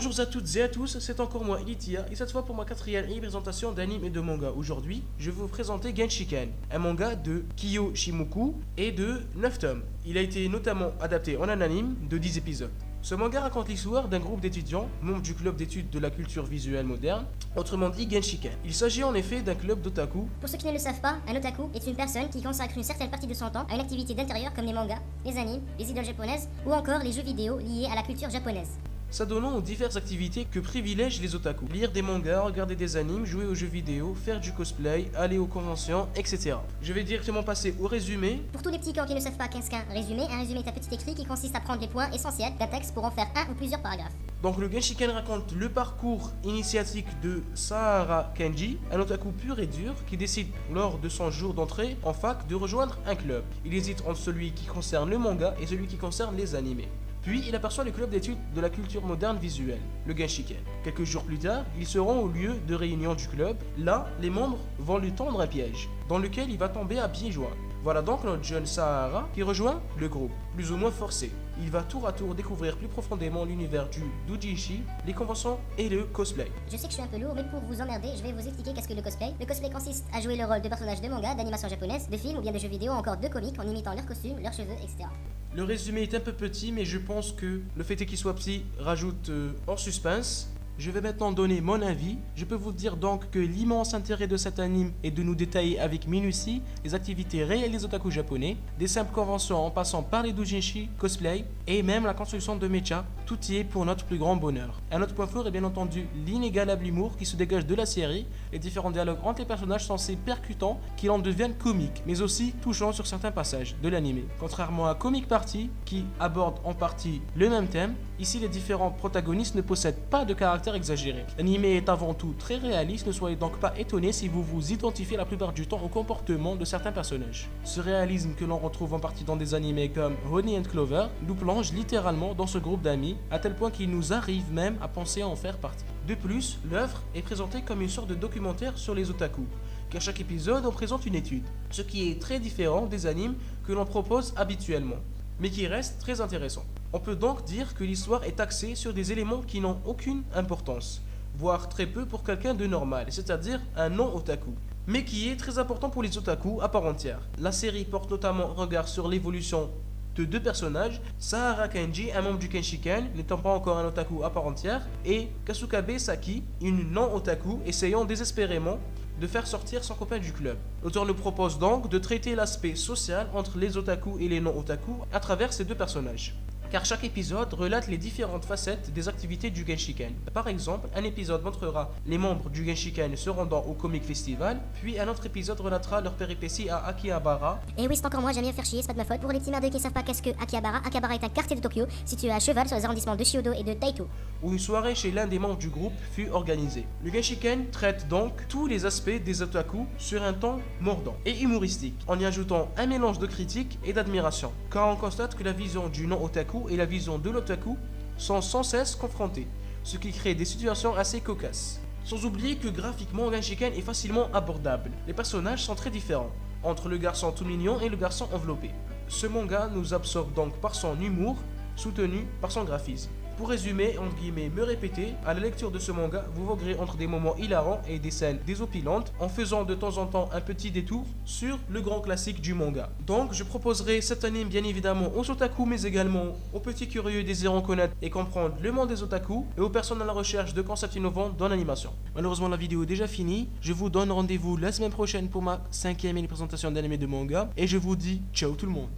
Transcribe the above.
Bonjour à toutes et à tous, c'est encore moi Elitia et cette fois pour ma quatrième présentation d'anime et de manga. Aujourd'hui, je vais vous présenter Genshiken, un manga de Kiyo Shimoku et de 9 tomes. Il a été notamment adapté en un anime de 10 épisodes. Ce manga raconte l'histoire d'un groupe d'étudiants, membres du club d'études de la culture visuelle moderne, autrement dit Genshiken. Il s'agit en effet d'un club d'otaku. Pour ceux qui ne le savent pas, un otaku est une personne qui consacre une certaine partie de son temps à une activité d'intérieur comme les mangas, les animes, les idoles japonaises ou encore les jeux vidéo liés à la culture japonaise. S'adonnant aux diverses activités que privilègent les otaku. Lire des mangas, regarder des animes, jouer aux jeux vidéo, faire du cosplay, aller aux conventions, etc. Je vais directement passer au résumé. Pour tous les petits cons qui ne savent pas qu'est-ce qu'un résumé est un petit écrit qui consiste à prendre les points essentiels d'un texte pour en faire un ou plusieurs paragraphes. Donc le Genshiken raconte le parcours initiatique de Sahara Kenji, un otaku pur et dur qui décide lors de son jour d'entrée en fac de rejoindre un club. Il hésite entre celui qui concerne le manga et celui qui concerne les animés. Puis il aperçoit le club d'études de la culture moderne visuelle, le Genshiken. Quelques jours plus tard, il se rend au lieu de réunion du club. Là, les membres vont lui tendre un piège, dans lequel il va tomber à pieds joints. Voilà donc notre jeune Sahara qui rejoint le groupe, plus ou moins forcé. Il va tour à tour découvrir plus profondément l'univers du doujinshi, les conventions et le cosplay. Je sais que je suis un peu lourd, mais pour vous emmerder, je vais vous expliquer qu'est-ce que le cosplay. Le cosplay consiste à jouer le rôle de personnages de manga, d'animation japonaise, de films ou bien de jeux vidéo, encore de comics en imitant leurs costumes, leurs cheveux, etc. Le résumé est un peu petit, mais je pense que le fait qu'il soit petit rajoute en suspense. Je vais maintenant donner mon avis. Je peux vous dire donc que l'immense intérêt de cet anime est de nous détailler avec minutie les activités réelles des otaku japonais, des simples conventions en passant par les doujinshi, cosplay et même la construction de mecha, tout y est pour notre plus grand bonheur. Un autre point fort est bien entendu l'inégalable humour qui se dégage de la série, les différents dialogues entre les personnages sont si percutants qu'ils en deviennent comiques, mais aussi touchants sur certains passages de l'anime. Contrairement à Comic Party, qui aborde en partie le même thème, ici les différents protagonistes ne possèdent pas de caractère exagéré. L'anime est avant tout très réaliste, ne soyez donc pas étonnés si vous vous identifiez la plupart du temps au comportement de certains personnages. Ce réalisme que l'on retrouve en partie dans des animés comme Honey and Clover nous plonge littéralement dans ce groupe d'amis, à tel point qu'il nous arrive même à penser à en faire partie. De plus, l'œuvre est présentée comme une sorte de documentaire sur les otaku, car chaque épisode en présente une étude, ce qui est très différent des animes que l'on propose habituellement, mais qui reste très intéressant. On peut donc dire que l'histoire est axée sur des éléments qui n'ont aucune importance, voire très peu pour quelqu'un de normal, c'est-à-dire un non-otaku, mais qui est très important pour les otaku à part entière. La série porte notamment un regard sur l'évolution de deux personnages, Sahara Kenji, un membre du Genshiken, n'étant pas encore un otaku à part entière, et Kasukabe Saki, une non-otaku essayant désespérément de faire sortir son copain du club. L'auteur nous propose donc de traiter l'aspect social entre les otaku et les non-otaku à travers ces deux personnages, car chaque épisode relate les différentes facettes des activités du Genshiken. Par exemple, un épisode montrera les membres du Genshiken se rendant au Comic Festival, puis un autre épisode relatera leur péripéties à Akihabara. Et oui, c'est encore moi, j'aime bien faire chier, c'est pas de ma faute. Pour les petits merdeux qui ne savent pas qu'est-ce que Akihabara, Akihabara est un quartier de Tokyo situé à cheval sur les arrondissements de Chiyodo et de Taito, Où une soirée chez l'un des membres du groupe fut organisée. Le Genshiken traite donc tous les aspects des otaku sur un ton mordant et humoristique, en y ajoutant un mélange de critique et d'admiration, car on constate que la vision du non-otaku et la vision de l'otaku sont sans cesse confrontées, ce qui crée des situations assez cocasses. Sans oublier que graphiquement, Genshiken est facilement abordable. Les personnages sont très différents, entre le garçon tout mignon et le garçon enveloppé. Ce manga nous absorbe donc par son humour, soutenu par son graphisme. Pour résumer, entre guillemets, me répéter, à la lecture de ce manga, vous voguerez entre des moments hilarants et des scènes désopilantes, en faisant de temps en temps un petit détour sur le grand classique du manga. Donc, je proposerai cet anime bien évidemment aux otaku, mais également aux petits curieux désirant connaître et comprendre le monde des otaku, et aux personnes à la recherche de concepts innovants dans l'animation. Malheureusement, la vidéo est déjà finie. Je vous donne rendez-vous la semaine prochaine pour ma 5e présentation d'anime et de manga, et je vous dis ciao tout le monde.